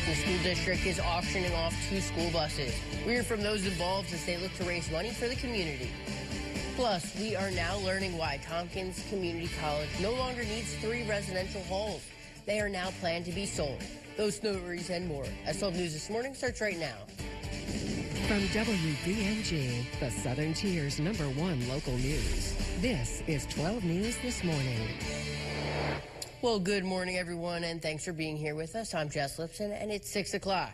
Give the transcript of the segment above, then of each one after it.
Binghamton School District is auctioning off 2 school buses. We hear from those involved as they look to raise money for the community. Plus, we are now learning why Tompkins Community College no longer needs 3 residential halls. They are now planned to be sold. Those stories and more. S12 News This Morning starts right now. From WBNG, the Southern Tier's #1 local news. This is 12 News This Morning. Well, good morning, everyone, and thanks for being here with us. I'm Jess Liptzin, and it's 6 o'clock.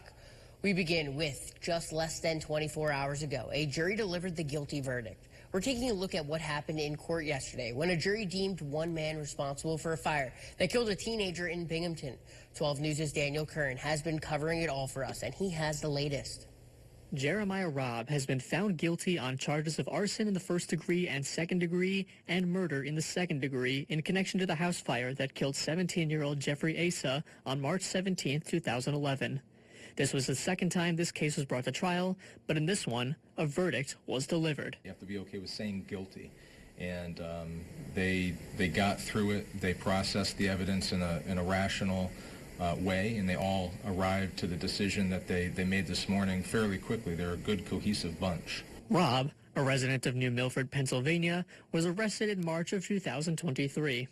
We begin with just less than 24 hours ago, a jury delivered the guilty verdict. We're taking a look at what happened in court yesterday when a jury deemed one man responsible for a fire that killed a teenager in Binghamton. 12 News' Daniel Kern has been covering it all for us, and he has the latest. Jeremiah Robb has been found guilty on charges of arson in the first degree and second degree and murder in the second degree in connection to the house fire that killed 17-year-old Jeffrey Asa on March 17, 2011. This was the second time this case was brought to trial, but in this one, a verdict was delivered. You have to be okay with saying guilty. And they got through it. They processed the evidence in a rational way, and they all arrived to the decision that they made this morning fairly quickly. They're a good, cohesive bunch. Robb, a resident of New Milford, Pennsylvania, was arrested in March of 2023.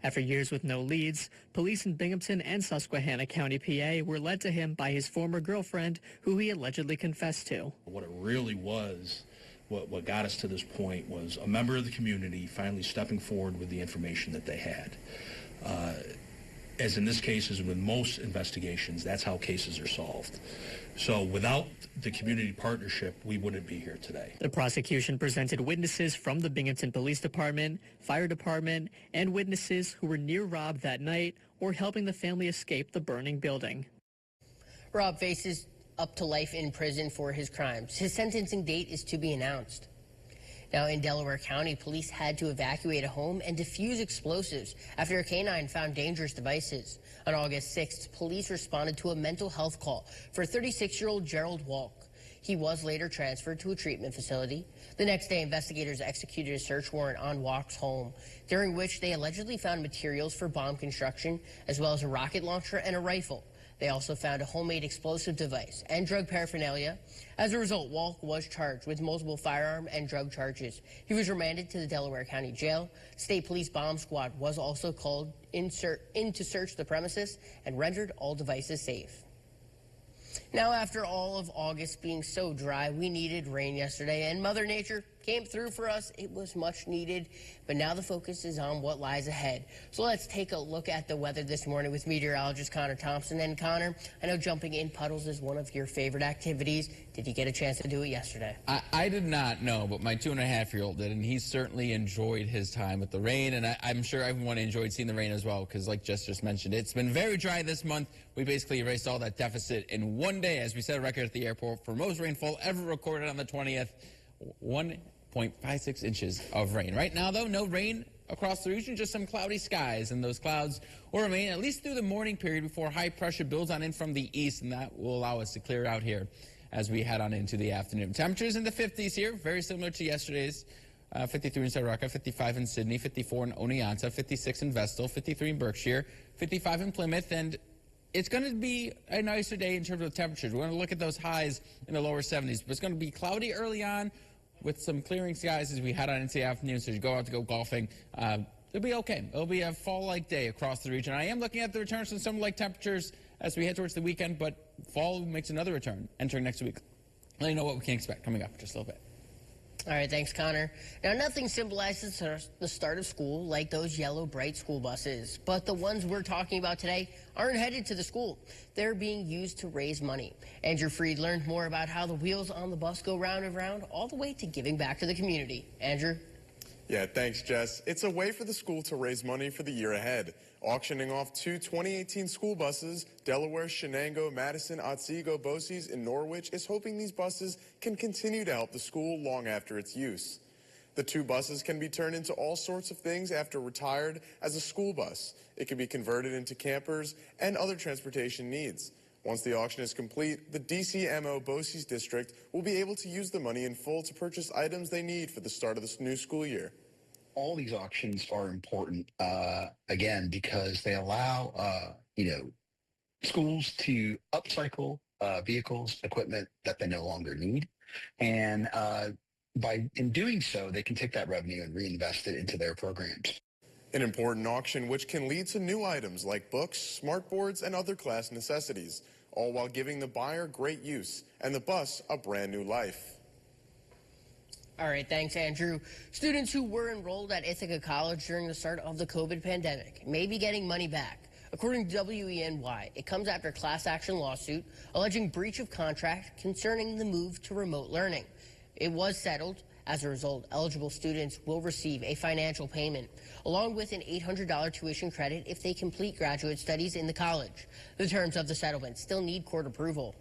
After years with no leads, police in Binghamton and Susquehanna County, PA, were led to him by his former girlfriend, who he allegedly confessed to. What it really was, what got us to this point, was a member of the community finally stepping forward with the information that they had. As in this case, as with most investigations, that's how cases are solved. So without the community partnership, we wouldn't be here today. The prosecution presented witnesses from the Binghamton Police Department, Fire Department, and witnesses who were near Robb that night or helping the family escape the burning building. Robb faces up to life in prison for his crimes. His sentencing date is to be announced. Now, in Delaware County, police had to evacuate a home and defuse explosives after a canine found dangerous devices. On August 6th, police responded to a mental health call for 36-year-old Gerald Walk. He was later transferred to a treatment facility. The next day, investigators executed a search warrant on Walk's home, during which they allegedly found materials for bomb construction, as well as a rocket launcher and a rifle. They also found a homemade explosive device and drug paraphernalia. As a result, Walk was charged with multiple firearm and drug charges. He was remanded to the Delaware County Jail. State Police Bomb Squad was also called in to search the premises and rendered all devices safe. Now, after all of August being so dry, we needed rain yesterday, and Mother Nature came through for us. It was much needed, but now the focus is on what lies ahead. So let's take a look at the weather this morning with meteorologist Connor Thompson. And Connor, I know jumping in puddles is one of your favorite activities. Did you get a chance to do it yesterday? I did not, no, but my 2.5-year-old did, and he certainly enjoyed his time with the rain, and I'm sure everyone enjoyed seeing the rain as well, because like Jess just mentioned, it's been very dry this month. We basically erased all that deficit in one day, as we set a record at the airport for most rainfall ever recorded on the 20th. 1.56 inches of rain. Right now, though, no rain across the region, just some cloudy skies, and those clouds will remain at least through the morning period before high pressure builds on in from the east, and that will allow us to clear out here as we head on into the afternoon. Temperatures in the 50s here, very similar to yesterday's. 53 in Saraka, 55 in Sydney, 54 in Oneonta, 56 in Vestal, 53 in Berkshire, 55 in Plymouth, and it's going to be a nicer day in terms of temperatures. We're going to look at those highs in the lower 70s, but it's going to be cloudy early on with some clearing skies as we head on into the afternoon. So as you go out to go golfing, it'll be okay. It'll be a fall-like day across the region. I am looking at the returns to summer-like temperatures as we head towards the weekend, but fall makes another return entering next week. Let you know what we can expect coming up in just a little bit. All right, thanks, Connor. Now, nothing symbolizes the start of school like those yellow, bright school buses. But the ones we're talking about today aren't headed to the school. They're being used to raise money. Andrew Freed learned more about how the wheels on the bus go round and round, all the way to giving back to the community. Andrew? Yeah, thanks, Jess. It's a way for the school to raise money for the year ahead, auctioning off 2 2018 school buses. Delaware, Shenango, Madison, Otsego, BOCES, and Norwich is hoping these buses can continue to help the school long after its use. The 2 buses can be turned into all sorts of things after retired as a school bus. It can be converted into campers and other transportation needs. Once the auction is complete, the DCMO BOCES district will be able to use the money in full to purchase items they need for the start of the new school year. All these auctions are important, again, because they allow, schools to upcycle vehicles, equipment that they no longer need. And in doing so, they can take that revenue and reinvest it into their programs. An important auction which can lead to new items like books, smartboards, and other class necessities, all while giving the buyer great use and the bus a brand new life. All right, thanks, Andrew. Students who were enrolled at Ithaca College during the start of the COVID pandemic may be getting money back. According to WBNG, it comes after a class action lawsuit alleging breach of contract concerning the move to remote learning. It was settled. As a result, eligible students will receive a financial payment, along with an $800 tuition credit if they complete graduate studies in the college. The terms of the settlement still need court approval.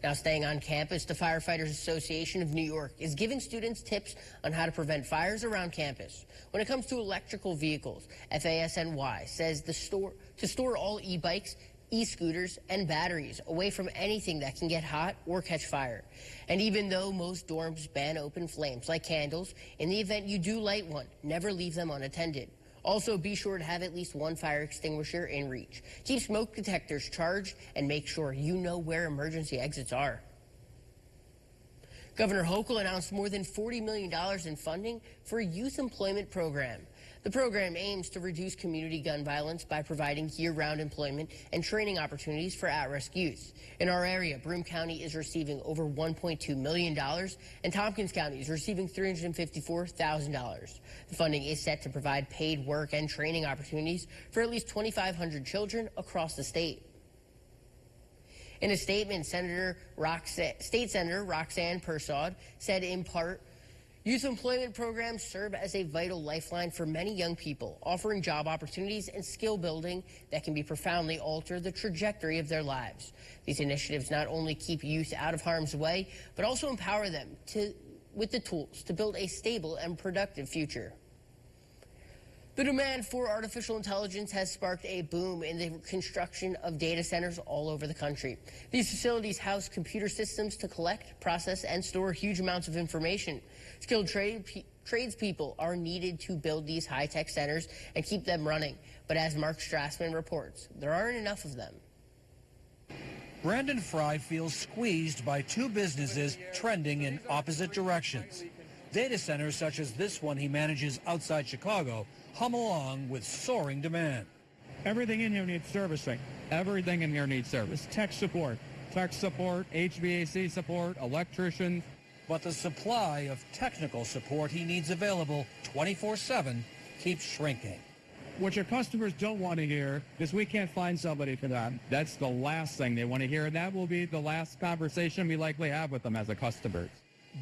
Now, staying on campus, the Firefighters Association of New York is giving students tips on how to prevent fires around campus. When it comes to electrical vehicles, FASNY says to store all e-bikes, e-scooters, and batteries away from anything that can get hot or catch fire. And even though most dorms ban open flames like candles, in the event you do light one, never leave them unattended. Also, be sure to have at least one fire extinguisher in reach. Keep smoke detectors charged and make sure you know where emergency exits are. Governor Hochul announced more than $40 million in funding for a youth employment program. The program aims to reduce community gun violence by providing year-round employment and training opportunities for at-risk youth. In our area, Broome County is receiving over $1.2 million, and Tompkins County is receiving $354,000. The funding is set to provide paid work and training opportunities for at least 2,500 children across the state. In a statement, State Senator Roxanne Persaud said in part, youth employment programs serve as a vital lifeline for many young people, offering job opportunities and skill building that can be profoundly alter the trajectory of their lives. These initiatives not only keep youth out of harm's way, but also empower them with the tools to build a stable and productive future. The demand for artificial intelligence has sparked a boom in the construction of data centers all over the country. These facilities house computer systems to collect, process, and store huge amounts of information. Skilled tradespeople are needed to build these high-tech centers and keep them running. But as Mark Strassman reports, there aren't enough of them. Brandon Fry feels squeezed by two businesses trending in opposite directions. Data centers such as this one he manages outside Chicago hum along with soaring demand. Everything in here needs servicing. Everything in here needs service. Tech support, HVAC support, electricians. But the supply of technical support he needs available 24/7 keeps shrinking. What your customers don't want to hear is we can't find somebody for that. That's the last thing they want to hear, and that will be the last conversation we likely have with them as a customer.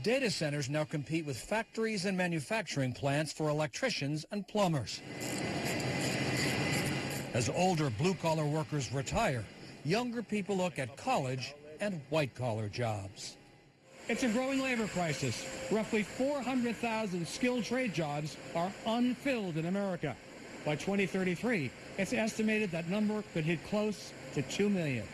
Data centers now compete with factories and manufacturing plants for electricians and plumbers. As older blue-collar workers retire, younger people look at college and white-collar jobs. It's a growing labor crisis. Roughly 400,000 skilled trade jobs are unfilled in America. By 2033, it's estimated that number could hit close to 2 million.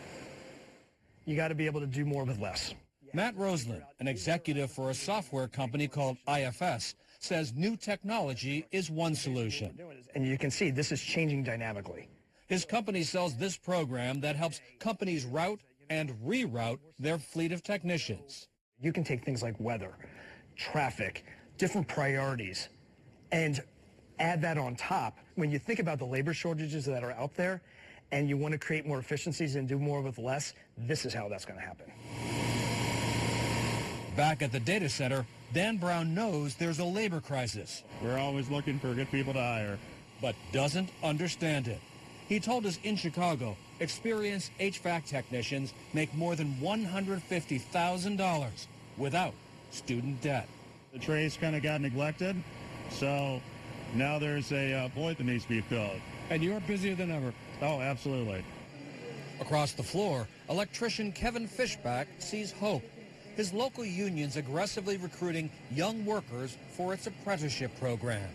You got to be able to do more with less. Matt Roseland, an executive for a software company called IFS, says new technology is one solution. And you can see this is changing dynamically. His company sells this program that helps companies route and reroute their fleet of technicians. You can take things like weather, traffic, different priorities, and add that on top. When you think about the labor shortages that are out there and you want to create more efficiencies and do more with less, this is how that's going to happen. Back at the data center, Dan Brown knows there's a labor crisis. We're always looking for good people to hire. But doesn't understand it. He told us in Chicago, experienced HVAC technicians make more than $150,000 without student debt. The trades kind of got neglected, so now there's a void that needs to be filled. And you're busier than ever. Oh, absolutely. Across the floor, electrician Kevin Fishback sees hope. His local union's aggressively recruiting young workers for its apprenticeship program.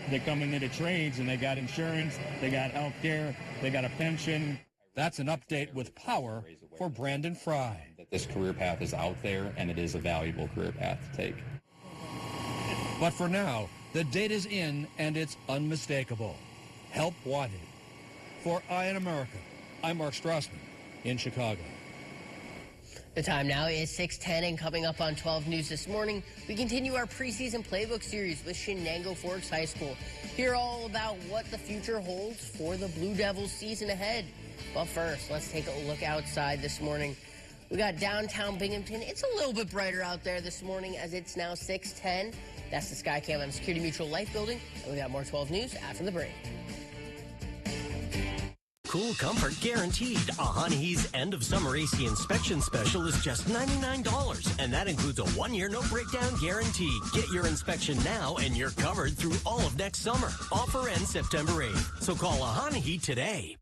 They're coming into trades and they got insurance, they got health care, they got a pension. That's an update with power for Brandon Fry. This career path is out there and it is a valuable career path to take. But for now, the data's in and it's unmistakable. Help wanted. For Eye in America, I'm Mark Strassman in Chicago. The time now is 6:10, and coming up on 12 News this morning, we continue our preseason playbook series with Shenango Forks High School. Hear all about what the future holds for the Blue Devils season ahead. But first, let's take a look outside this morning. We got downtown Binghamton. It's a little bit brighter out there this morning as it's now 6:10. That's the Skycam on the Security Mutual Life Building. And we got more 12 News after the break. Cool comfort guaranteed. A Hahnhe's end of summer AC inspection special is just $99, and that includes a 1-year no breakdown guarantee. Get your inspection now and you're covered through all of next summer. Offer ends September 8th. So call a Hahnhe today.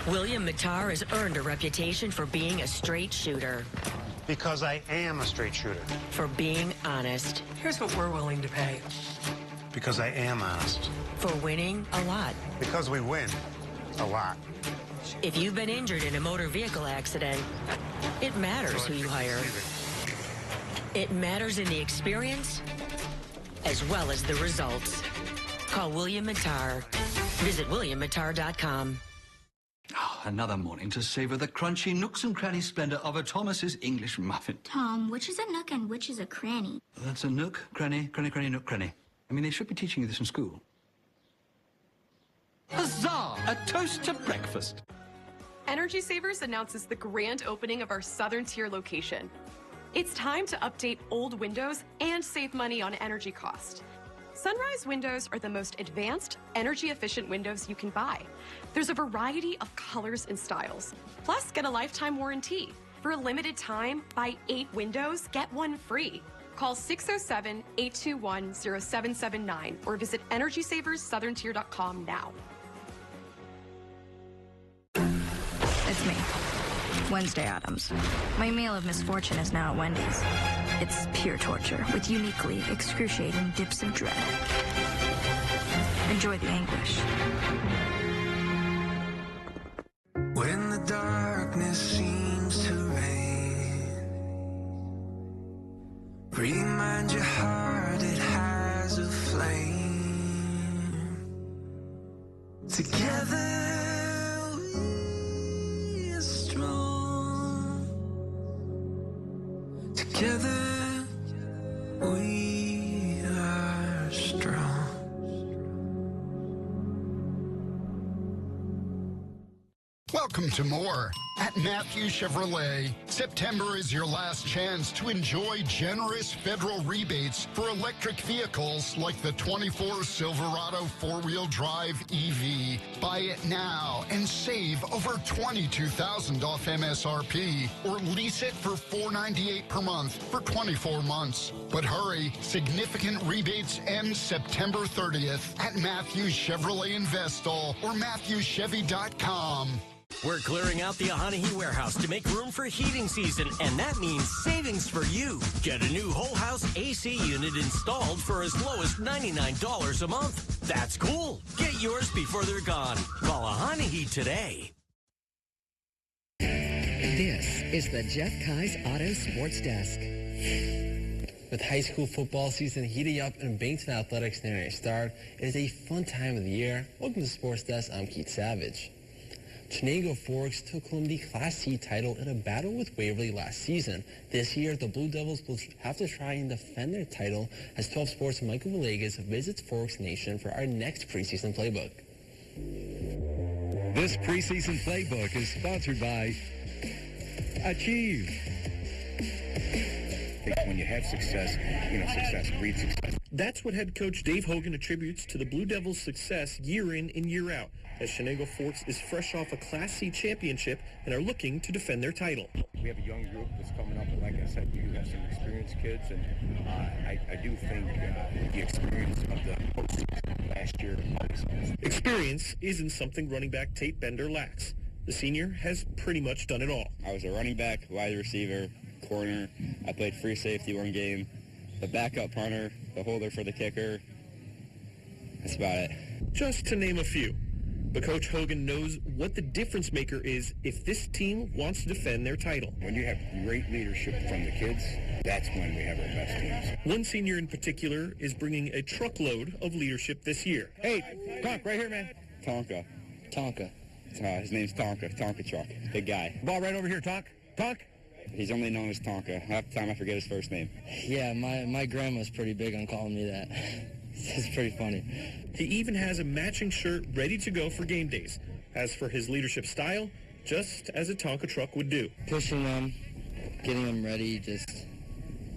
William Mattar has earned a reputation for being a straight shooter. Because I am a straight shooter. For being honest. Here's what we're willing to pay. Because I am honest. For winning a lot. Because we win a lot. If you've been injured in a motor vehicle accident, it matters who you hire. It matters in the experience as well as the results. Call William Mattar. Visit WilliamMattar.com. Oh, another morning to savor the crunchy nooks and cranny splendor of a Thomas's English muffin. Tom, which is a nook and which is a cranny? That's a nook, cranny, cranny, nook, cranny. I mean, they should be teaching you this in school. Huzzah! A toast to breakfast. Energy Savers announces the grand opening of our Southern Tier location. It's time to update old windows and save money on energy cost. Sunrise windows are the most advanced, energy-efficient windows you can buy. There's a variety of colors and styles. Plus, get a lifetime warranty. For a limited time, buy 8 windows, get 1 free. Call 607-821-0779 or visit EnergySaversSouthernTier.com now. It's me, Wednesday Addams. My meal of misfortune is now at Wendy's. It's pure torture with uniquely excruciating dips of dread. Enjoy the anguish. When the darkness seems to reign, remind your heart it has a flame. Together we are strong. Together we are strong. Welcome to more. At Matthews Chevrolet, September is your last chance to enjoy generous federal rebates for electric vehicles like the 24 Silverado 4-wheel drive EV. Buy it now and save over $22,000 off MSRP, or lease it for $498 per month for 24 months. But hurry, significant rebates end September 30th at Matthews Chevrolet in Vestal or MatthewsChevy.com. We're clearing out the Hahnhe warehouse to make room for heating season, and that means savings for you. Get a new whole house AC unit installed for as low as $99 a month. That's cool. Get yours before they're gone. Call a Hahnhe today. This is the Jeff Kai's Auto Sports Desk. With high school football season heating up and Binghamton athletics nearing a start, it is a fun time of the year. Welcome to Sports Desk. I'm Keith Savage. Shenango Forks took home the Class C title in a battle with Waverly last season. This year, the Blue Devils will have to try and defend their title as 12 Sports' Michael Villegas visits Forks Nation for our next preseason playbook. This preseason playbook is sponsored by Achieve. When you have success, success breeds success. That's what head coach Dave Hogan attributes to the Blue Devils' success year in and year out, as Shenango Forks is fresh off a Class C championship and are looking to defend their title. We have a young group that's coming up, and like I said, we do have some experienced kids, and I do think the experience of the postseason last year always helps. Experience isn't something running back Tate Bender lacks. The senior has pretty much done it all. I was a running back, wide receiver, corner. I played free safety one game, the backup punter, the holder for the kicker. That's about it. Just to name a few. But Coach Hogan knows what the difference maker is if this team wants to defend their title. When you have great leadership from the kids, that's when we have our best teams. One senior in particular is bringing a truckload of leadership this year. Hey, Conk, right here, man. Tonka. His name's Tonka Truck. Big guy. Ball right over here, Tonk. He's only known as Tonka. Half the time I forget his first name. Yeah, my grandma's pretty big on calling me that. It's pretty funny. He even has a matching shirt ready to go for game days. As for his leadership style, just as a Tonka Truck would do. Pushing them, getting them ready, just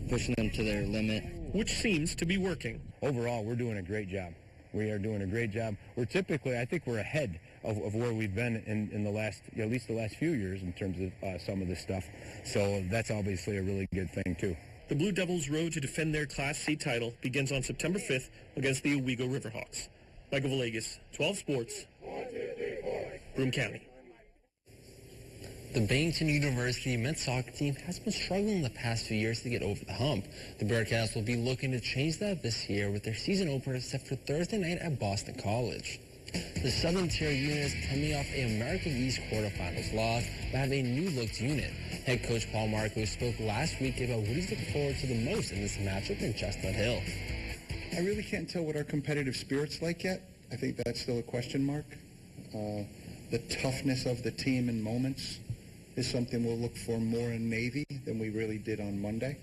pushing them to their limit. Which seems to be working. Overall, we're doing a great job. We are doing a great job. We're typically, I think we're ahead of where we've been in the last, at least the last few years in terms of some of this stuff. So that's obviously a really good thing, too. The Blue Devils' road to defend their Class C title begins on September 5th against the Owego Riverhawks. Michael Villegas, 12 Sports, Broome County. The Binghamton University men's soccer team has been struggling the past few years to get over the hump. The Bearcats will be looking to change that this year with their season opener set for Thursday night at Boston College. The Southern Tier unit is coming off an American East quarterfinals loss, but have a new-looked unit. Head coach Paul Marco spoke last week about what he's looking forward to the most in this matchup in Chestnut Hill. I really can't tell what our competitive spirit's like yet. I think that's still a question mark. The toughness of the team in moments is something we'll look for more in Navy than we really did on Monday.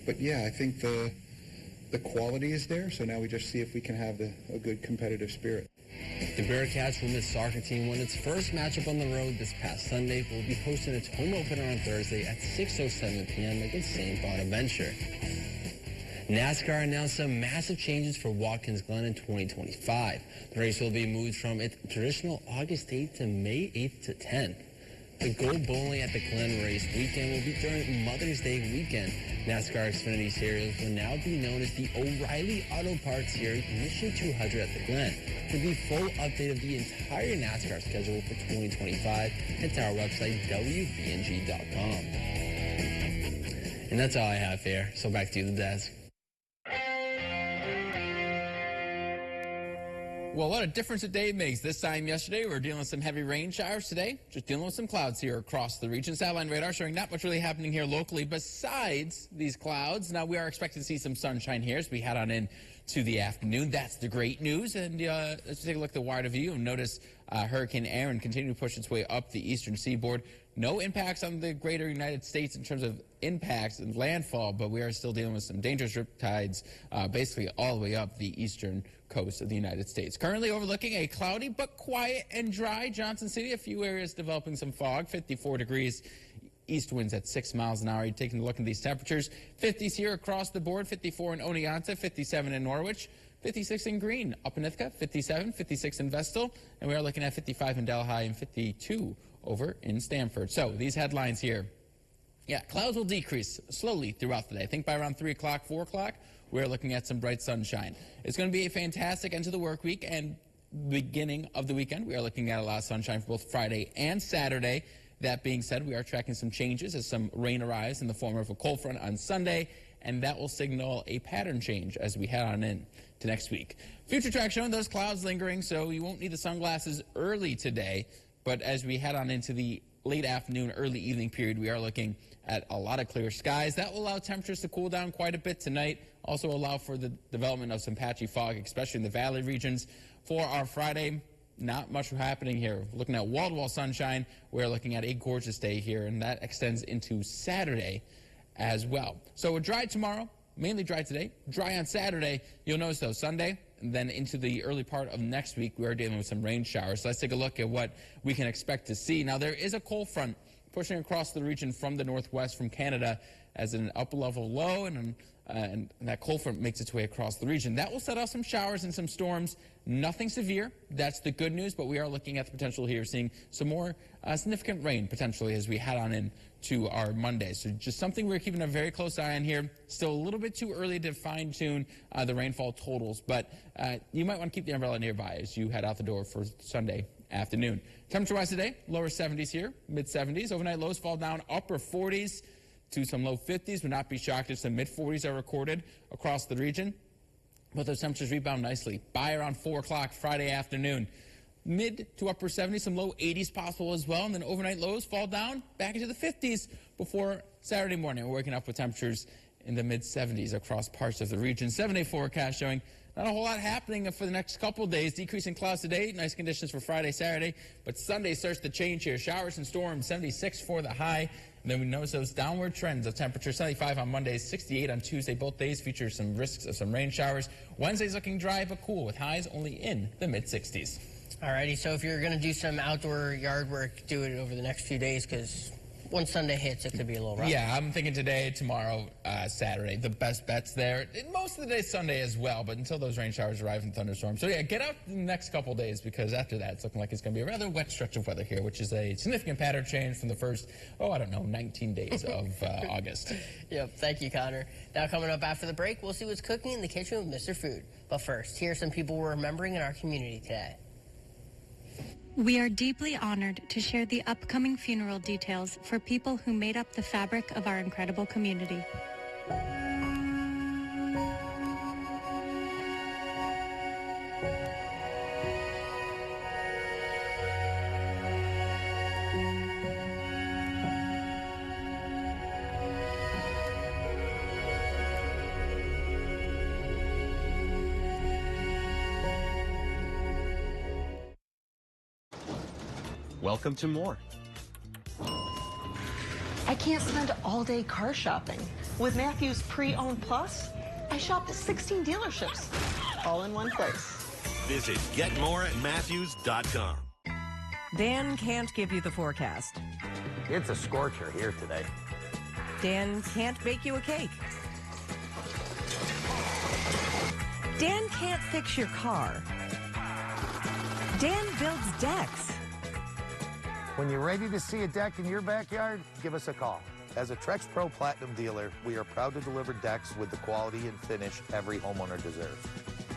But yeah, I think the quality is there, so now we just see if we can have a good competitive spirit. The Bearcats women's soccer team won its first matchup on the road this past Sunday, but will be hosting its home opener on Thursday at 6:07 p.m. against St. Bonaventure. NASCAR announced some massive changes for Watkins Glen in 2025. The race will be moved from its traditional August 8th to May 8th to 10th. The Gold Bowling at the Glen race weekend will be during Mother's Day weekend. NASCAR Xfinity Series will now be known as the O'Reilly Auto Parts Series Mission 200 at the Glen. For the full update of the entire NASCAR schedule for 2025, head to our website, WBNG.com. And that's all I have here. So back to you, the desk. Well, what a difference a day makes. This time yesterday, we were dealing with some heavy rain showers. Today, just dealing with some clouds here across the region. Satellite radar showing not much really happening here locally besides these clouds. Now, we are expecting to see some sunshine here as we head on in to the afternoon. That's the great news. And let's take a look at the wider view and notice Hurricane Aaron continue to push its way up the eastern seaboard. No impacts on the greater United States in terms of impacts and landfall, but we are still dealing with some dangerous riptides basically all the way up the eastern coast of the United States. Currently overlooking a cloudy but quiet and dry Johnson City. A few areas developing some fog. 54 degrees. East winds at 6 miles an hour. You're taking a look at these temperatures. 50s here across the board. 54 in Oneonta, 57 in Norwich, 56 in Greene, up in Ithaca, 57, 56 in Vestal, and we are looking at 55 in Delhi and 52 over in Stamford. So these headlines here. Yeah, clouds will decrease slowly throughout the day. I think by around 3 o'clock, 4 o'clock, we're looking at some bright sunshine. It's going to be a fantastic end to the work week and beginning of the weekend. We are looking at a lot of sunshine for both Friday and Saturday. That being said, we are tracking some changes as some rain arrives in the form of a cold front on Sunday, and that will signal a pattern change as we head on in to next week. Future track showing those clouds lingering, so you won't need the sunglasses early today, but as we head on into the late afternoon, early evening period, we are looking at a lot of clear skies. That will allow temperatures to cool down quite a bit tonight. Also allow for the development of some patchy fog, especially in the valley regions. For our Friday, not much happening here. Looking at wall-to-wall sunshine, we're looking at a gorgeous day here, and that extends into Saturday as well. So we're dry tomorrow, mainly dry today, dry on Saturday. You'll notice, though, Sunday, and then into the early part of next week, we are dealing with some rain showers. So let's take a look at what we can expect to see. Now, there is a cold front pushing across the region from the northwest from Canada as an up-level low, and that cold front makes its way across the region. That will set off some showers and some storms. Nothing severe. That's the good news, but we are looking at the potential here, seeing some more significant rain potentially as we head on in to our Monday. So just something we're keeping a very close eye on here. Still a little bit too early to fine-tune the rainfall totals, but you might want to keep the umbrella nearby as you head out the door for Sunday afternoon. Temperature-wise today, lower 70s here, mid-70s. Overnight lows fall down upper 40s to some low 50s. Would not be shocked if some mid-40s are recorded across the region. But those temperatures rebound nicely by around 4 o'clock Friday afternoon. Mid to upper 70s, some low 80s possible as well. And then overnight lows fall down back into the 50s before Saturday morning. We're waking up with temperatures in the mid-70s across parts of the region. 7-day forecast showing not a whole lot happening for the next couple days. Decreasing clouds today, nice conditions for Friday, Saturday, but Sunday starts to change here. Showers and storms, 76 for the high. And then we notice those downward trends of temperature, 75 on Monday, 68 on Tuesday. Both days feature some risks of some rain showers. Wednesday's looking dry but cool with highs only in the mid-60s. Alrighty, so if you're going to do some outdoor yard work, do it over the next few days because once Sunday hits, it could be a little rough. Yeah, I'm thinking today, tomorrow, Saturday, the best bets there. Most of the day Sunday as well, but until those rain showers arrive and thunderstorms. So yeah, get out the next couple days because after that, it's looking like it's going to be a rather wet stretch of weather here, which is a significant pattern change from the first, 19 days of August. Yep, thank you, Connor. Now coming up after the break, we'll see what's cooking in the kitchen with Mr. Food. But first, here are some people we're remembering in our community today. We are deeply honored to share the upcoming funeral details for people who made up the fabric of our incredible community. Welcome to more. I can't spend all day car shopping. With Matthews Pre-Owned Plus, I shop at 16 dealerships, all in one place. Visit getmore@matthews.com. Dan can't give you the forecast. It's a scorcher here today. Dan can't bake you a cake. Dan can't fix your car. Dan builds decks. When you're ready to see a deck in your backyard, give us a call. As a Trex Pro Platinum dealer, we are proud to deliver decks with the quality and finish every homeowner deserves.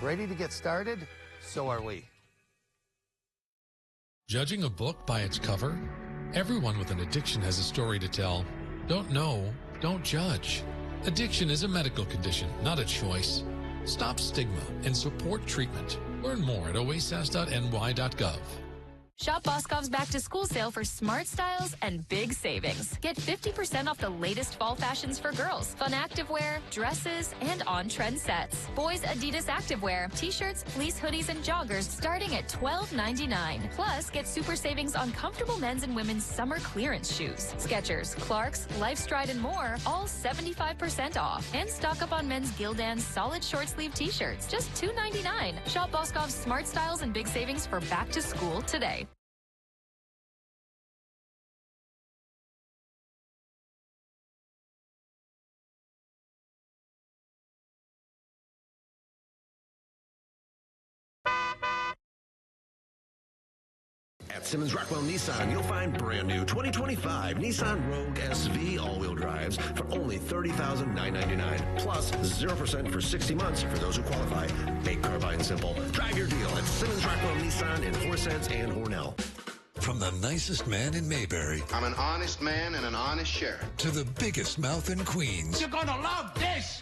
Ready to get started? So are we. Judging a book by its cover? Everyone with an addiction has a story to tell. Don't know, don't judge. Addiction is a medical condition, not a choice. Stop stigma and support treatment. Learn more at oasis.ny.gov. Shop Boscov's back to school sale for smart styles and big savings. Get 50% off the latest fall fashions for girls, fun activewear, dresses, and on-trend sets. Boys Adidas activewear, t-shirts, fleece hoodies, and joggers starting at $12.99. Plus, get super savings on comfortable men's and women's summer clearance shoes. Skechers, Clarks, Lifestride, and more, all 75% off. And stock up on men's Gildan solid short sleeve t-shirts, just $2.99. Shop Boscov's smart styles and big savings for back to school today. At Simmons Rockwell Nissan, you'll find brand new 2025 Nissan Rogue SV all-wheel drives for only $30,999, plus 0% for 60 months for those who qualify. Make Carbine simple. Drive your deal at Simmons Rockwell Nissan in Forsyth and Hornell. From the nicest man in Mayberry. I'm an honest man and an honest sheriff. To the biggest mouth in Queens. You're gonna love this!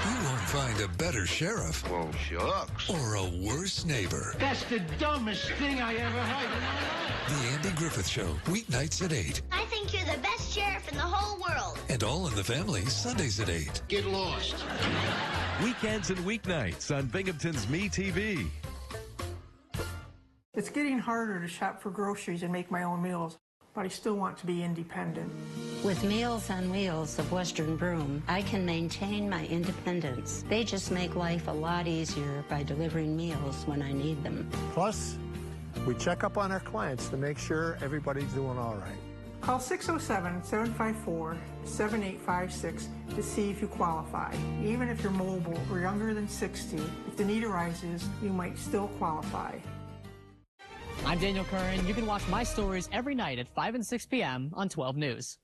You won't find a better sheriff. Well, shucks. Or a worse neighbor. That's the dumbest thing I ever heard. The Andy Griffith Show, weeknights at 8. I think you're the best sheriff in the whole world. And All in the Family, Sundays at 8. Get lost. Weekends and weeknights on Binghamton's Me TV. It's getting harder to shop for groceries and make my own meals, but I still want to be independent. With Meals on Wheels of Western Broome, I can maintain my independence. They just make life a lot easier by delivering meals when I need them. Plus, we check up on our clients to make sure everybody's doing all right. Call 607-754-7856 to see if you qualify. Even if you're mobile or younger than 60, if the need arises, you might still qualify. I'm Daniel Curran. You can watch my stories every night at 5 and 6 p.m. on 12 News.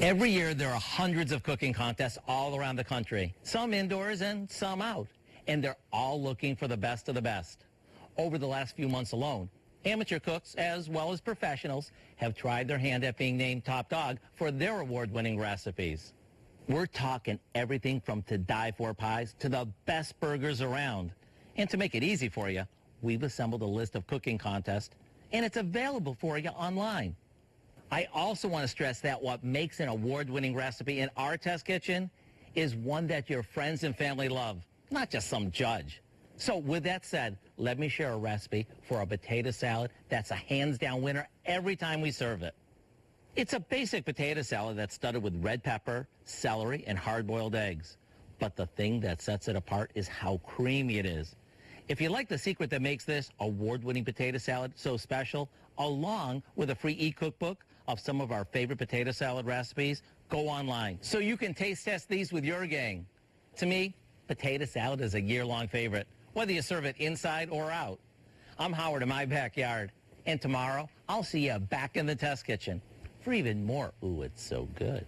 Every year, there are hundreds of cooking contests all around the country, some indoors and some out, and they're all looking for the best of the best. Over the last few months alone, amateur cooks, as well as professionals, have tried their hand at being named top dog for their award-winning recipes. We're talking everything from to-die-for pies to the best burgers around. And to make it easy for you, we've assembled a list of cooking contests, and it's available for you online. I also want to stress that what makes an award-winning recipe in our test kitchen is one that your friends and family love, not just some judge. So with that said, let me share a recipe for a potato salad that's a hands-down winner every time we serve it. It's a basic potato salad that's studded with red pepper, celery, and hard-boiled eggs. But the thing that sets it apart is how creamy it is. If you like the secret that makes this award-winning potato salad so special, along with a free e-cookbook of some of our favorite potato salad recipes, go online so you can taste test these with your gang. To me, potato salad is a year-long favorite, whether you serve it inside or out. I'm Howard in my backyard, and tomorrow I'll see you back in the test kitchen for even more ooh, it's so good.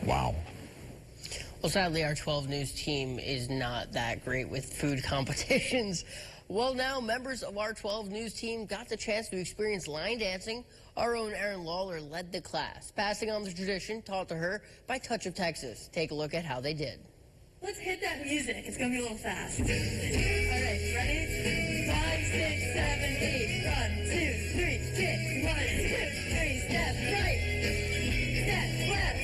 Wow. Well, sadly, our 12 News team is not that great with food competitions. Well, now, members of our 12 News team got the chance to experience line dancing. Our own Erin Lawler led the class, passing on the tradition taught to her by Touch of Texas. Take a look at how they did. Let's hit that music. It's going to be a little fast. All right, ready? 5, 6, 7, 8. 1, 2, 3, kick. 1, 2, 3, step right. Step left.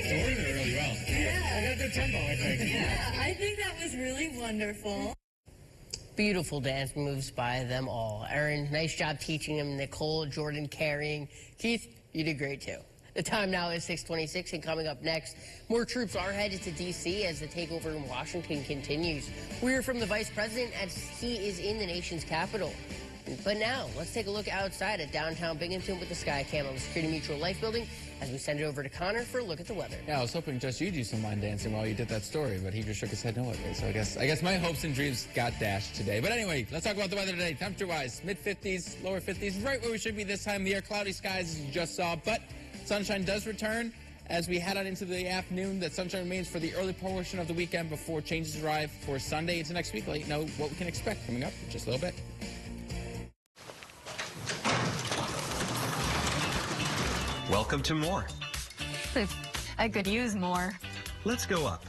Doing it really well. Yeah. I got good tempo, I think. Yeah, I think that was really wonderful. Beautiful dance moves by them all. Erin, nice job teaching them. Nicole, Jordan carrying. Keith, you did great too. The time now is 6:26, and coming up next, more troops are headed to D.C. as the takeover in Washington continues. We hear from the vice president as he is in the nation's capital. But now, let's take a look outside at downtown Binghamton with the sky cam on the Security Mutual Life Building as we send it over to Connor for a look at the weather. Yeah, I was hoping just you'd do some line dancing while you did that story, but he just shook his head no. So I guess my hopes and dreams got dashed today. But anyway, let's talk about the weather today. Temperature-wise, mid-50s, lower 50s, right where we should be this time of the year. Cloudy skies, as you just saw, but sunshine does return as we head on into the afternoon. That sunshine remains for the early portion of the weekend before changes arrive for Sunday into next week. Let you know what we can expect coming up in just a little bit. Welcome to more. I could use more. Let's go up.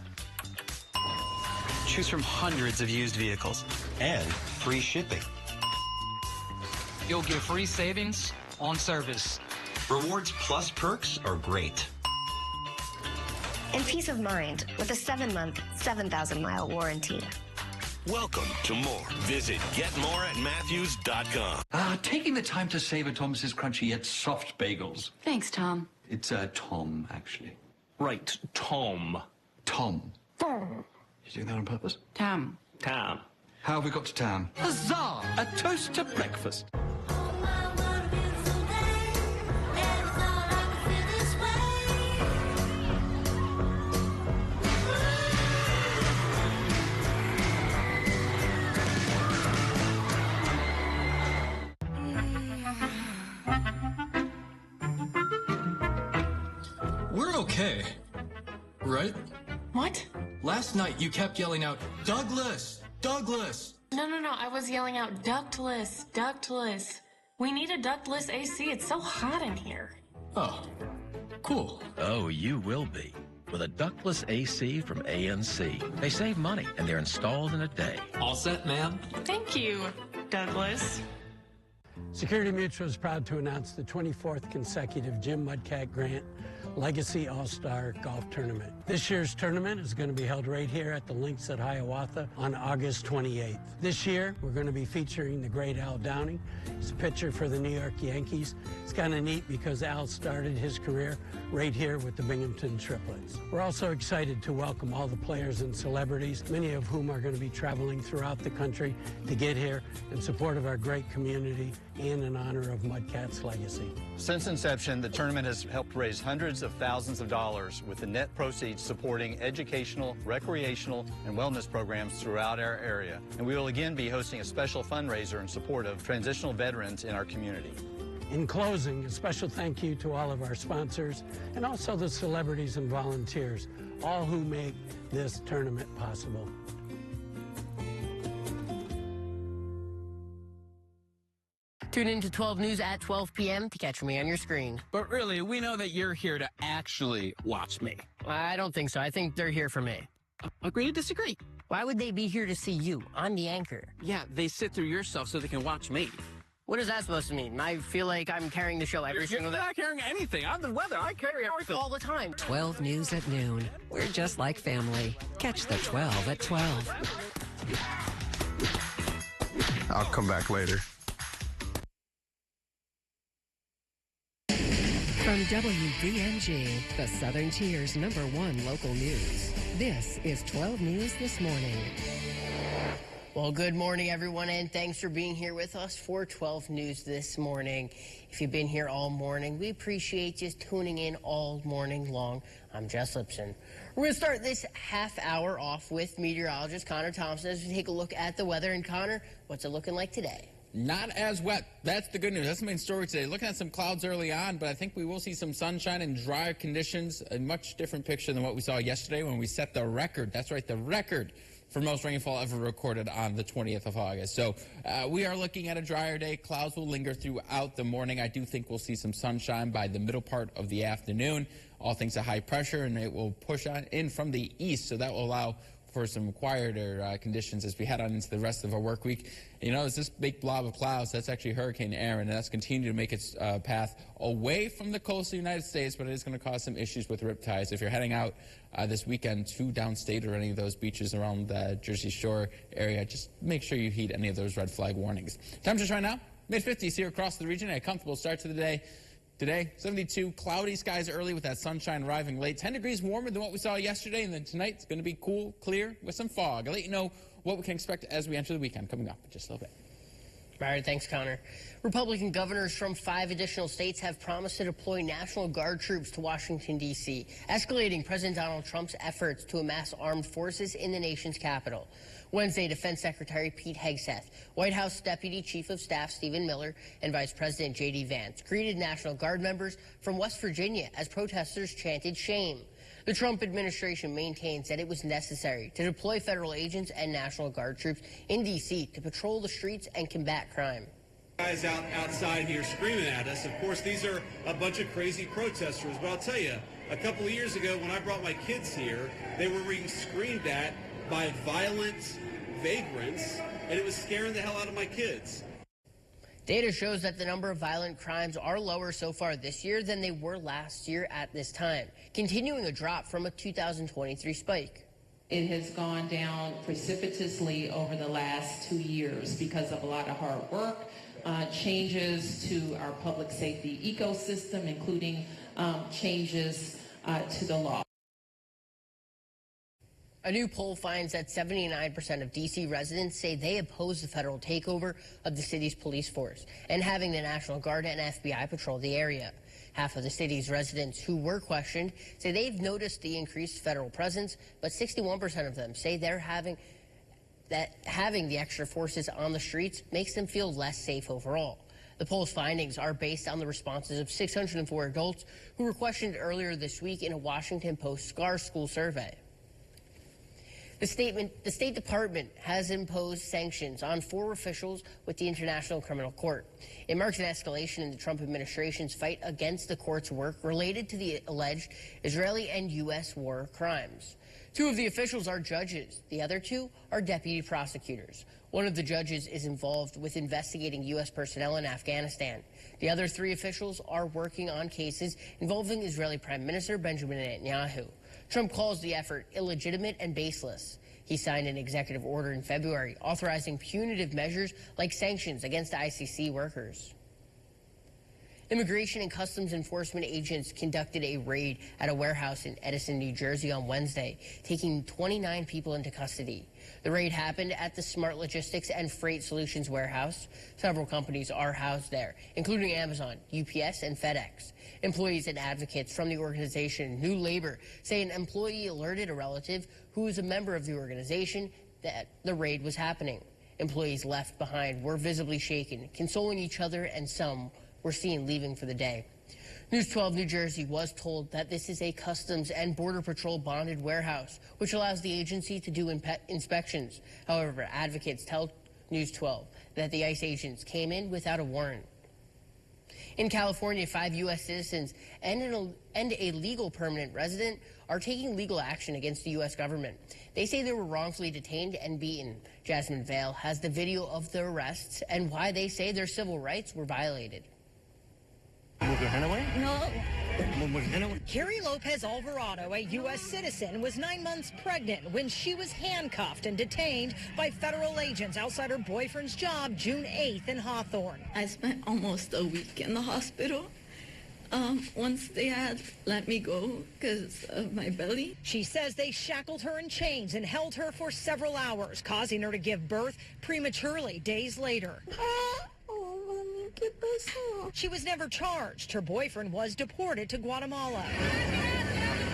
Choose from hundreds of used vehicles and free shipping. You'll get free savings on service. Rewards plus perks are great. And peace of mind with a 7-month, 7,000-mile warranty. Welcome to more. Visit getmore@matthews.com. Taking the time to savor Thomas's crunchy yet soft bagels. Thanks, Tom. It's Tom, actually. Right, Tom. Tom. You doing that on purpose? Tom. Tom. How have we got to town? Huzzah! A toast to breakfast. We're okay, right? What? Last night you kept yelling out, Douglas! Douglas! No. I was yelling out, ductless, ductless. We need a ductless AC. It's so hot in here. Oh, cool. Oh, you will be. With a ductless AC from ANC. They save money, and they're installed in a day. All set, ma'am? Thank you, Douglas. Security Mutual is proud to announce the 24th consecutive Jim Mudcat Grant Legacy All-Star Golf Tournament. This year's tournament is going to be held right here at the Links at Hiawatha on August 28th. This year, we're going to be featuring the great Al Downing. He's a pitcher for the New York Yankees. It's kind of neat because Al started his career right here with the Binghamton Triplets. We're also excited to welcome all the players and celebrities, many of whom are going to be traveling throughout the country to get here in support of our great community and in honor of Mudcat's legacy. Since inception, the tournament has helped raise hundreds of thousands of dollars, with the net proceeds supporting educational, recreational, and wellness programs throughout our area. And we will again be hosting a special fundraiser in support of transitional veterans in our community. In closing, a special thank you to all of our sponsors and also the celebrities and volunteers, all who make this tournament possible. Tune in to 12 News at 12 p.m. to catch me on your screen. But really, we know that you're here to actually watch me. I don't think so. I think they're here for me. Agree to disagree. Why would they be here to see you? I'm the anchor. Yeah, they sit through your stuff so they can watch me. What is that supposed to mean? I feel like I'm carrying the show every single day. You're not carrying anything. I'm the weather. I carry everything. All the time. 12 News at noon. We're just like family. Catch the 12 at 12. I'll come back later. From WBNG, the Southern Tier's #1 local news. This is 12 News This Morning. Well, good morning, everyone, and thanks for being here with us for 12 News This Morning. If you've been here all morning, we appreciate you tuning in all morning long. I'm Jess Liptzin. We're going to start this half hour off with meteorologist Connor Thompson as we take a look at the weather. And Connor, what's it looking like today? Not as wet. That's the good news. That's the main story today. Looking at some clouds early on, but I think we will see some sunshine and drier conditions. A much different picture than what we saw yesterday when we set the record. That's right, the record for most rainfall ever recorded on the 20th of August. So we are looking at a drier day. Clouds will linger throughout the morning. I do think we'll see some sunshine by the middle part of the afternoon. All things at high pressure, and it will push on in from the east, so that will allow for some quieter conditions as we head on into the rest of our work week. You know, it's this big blob of clouds. That's actually Hurricane Aaron, and that's continued to make its path away from the coast of the United States, but it is going to cause some issues with riptides. If you're heading out this weekend to downstate or any of those beaches around the Jersey Shore area, just make sure you heed any of those red flag warnings. Temperatures right now, mid-50s here across the region. A comfortable start to the day. Today, 72, cloudy skies early with that sunshine arriving late. 10 degrees warmer than what we saw yesterday, and then tonight it's going to be cool, clear, with some fog. I'll let you know what we can expect as we enter the weekend coming up in just a little bit. All right, thanks, Connor. Republican governors from 5 additional states have promised to deploy National Guard troops to Washington, D.C., escalating President Donald Trump's efforts to amass armed forces in the nation's capital. Wednesday, Defense Secretary Pete Hegseth, White House Deputy Chief of Staff Stephen Miller, and Vice President J.D. Vance greeted National Guard members from West Virginia as protesters chanted shame. The Trump administration maintains that it was necessary to deploy federal agents and National Guard troops in D.C. to patrol the streets and combat crime. Guys outside here screaming at us. Of course, these are a bunch of crazy protesters, but I'll tell you, a couple of years ago when I brought my kids here, they were being screamed at by violent vagrants, and it was scaring the hell out of my kids. Data shows that the number of violent crimes are lower so far this year than they were last year at this time, continuing a drop from a 2023 spike. It has gone down precipitously over the last 2 years because of a lot of hard work, changes to our public safety ecosystem, including changes to the law. A new poll finds that 79% of D.C. residents say they oppose the federal takeover of the city's police force and having the National Guard and FBI patrol the area. Half of the city's residents who were questioned say they've noticed the increased federal presence, but 61% of them say they're having the extra forces on the streets makes them feel less safe overall. The poll's findings are based on the responses of 604 adults who were questioned earlier this week in a Washington Post SCAR school survey. The State Department has imposed sanctions on 4 officials with the International Criminal Court. It marks an escalation in the Trump administration's fight against the court's work related to the alleged Israeli and U.S. war crimes. 2 of the officials are judges. The other 2 are deputy prosecutors. One of the judges is involved with investigating U.S. personnel in Afghanistan. The other 3 officials are working on cases involving Israeli Prime Minister Benjamin Netanyahu. Trump calls the effort illegitimate and baseless. He signed an executive order in February authorizing punitive measures like sanctions against ICC workers. Immigration and Customs Enforcement agents conducted a raid at a warehouse in Edison, New Jersey on Wednesday, taking 29 people into custody. The raid happened at the Smart Logistics and Freight Solutions warehouse. Several companies are housed there, including Amazon, UPS, and FedEx. Employees and advocates from the organization New Labor say an employee alerted a relative who is a member of the organization that the raid was happening. Employees left behind were visibly shaken, consoling each other, and some were seen leaving for the day. News 12 New Jersey was told that this is a Customs and Border Patrol bonded warehouse, which allows the agency to do inspections. However, advocates tell News 12 that the ICE agents came in without a warrant. In California, 5 U.S. citizens and a legal permanent resident are taking legal action against the U.S. government. They say they were wrongfully detained and beaten. Jasmine Vale has the video of the arrests and why they say their civil rights were violated. Move your hand away? No. Move your hand away? Carrie Lopez Alvarado, a U.S. citizen, was 9 months pregnant when she was handcuffed and detained by federal agents outside her boyfriend's job June 8th in Hawthorne. I spent almost a week in the hospital. Once they had let me go because of my belly. She says they shackled her in chains and held her for several hours, causing her to give birth prematurely days later. She was never charged. Her boyfriend was deported to Guatemala.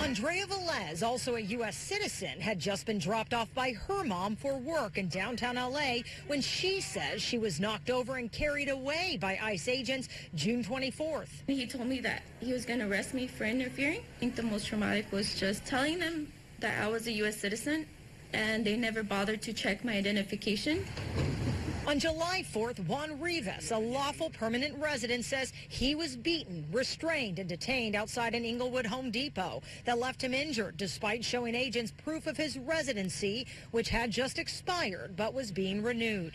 Andrea Velez, also a U.S. citizen, had just been dropped off by her mom for work in downtown L.A. when she says she was knocked over and carried away by ICE agents June 24th. He told me that he was going to arrest me for interfering. I think the most traumatic was just telling them that I was a U.S. citizen and they never bothered to check my identification. On July 4th, Juan Rivas, a lawful permanent resident, says he was beaten, restrained, and detained outside an Inglewood Home Depot that left him injured despite showing agents proof of his residency, which had just expired but was being renewed.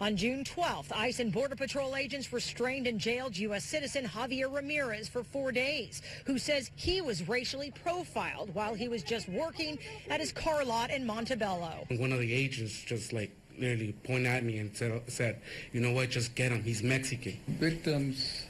On June 12th, ICE and Border Patrol agents restrained and jailed U.S. citizen Javier Ramirez for 4 days, who says he was racially profiled while he was just working at his car lot in Montebello. One of the agents just literally pointed at me and said, you know what, just get him, he's Mexican. Victims